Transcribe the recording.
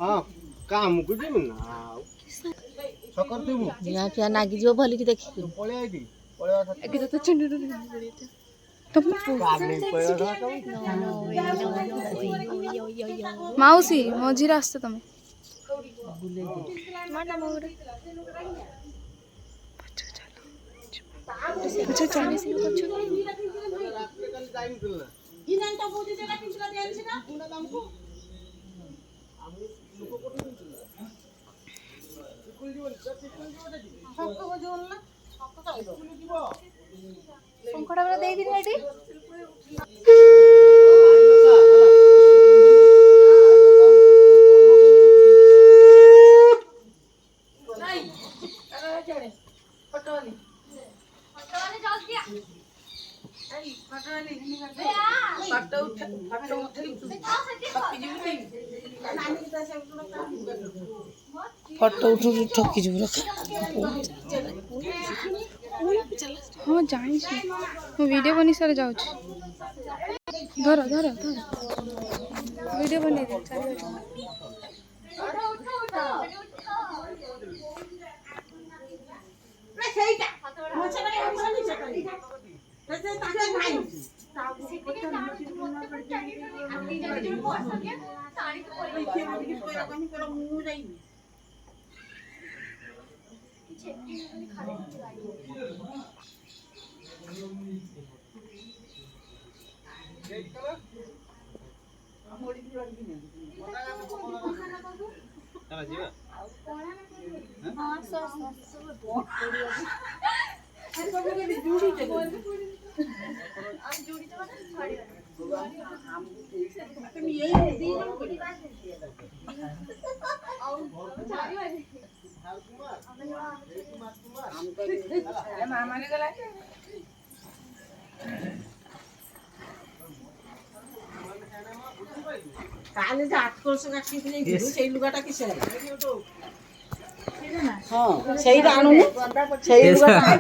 हां काम को जिम ना सकर देबु या फिर नागी जो भली की देखि पळे आइदी पळेवा एके तो चंडी तुम माउसी मझी रास्ता तुम अच्छा चले से कुछ संकटा वाला दे दी रेडी फोटो उठ ठकी जी हाँ जानी वीडियो बनी सारे जाऊँ धर धर धर वीडियो बनी दे चला जीवा हां सर काले जे 8 वर्ष काटी नै सेई लुगाटा किसे हां सेई आनु सेई लुगाटा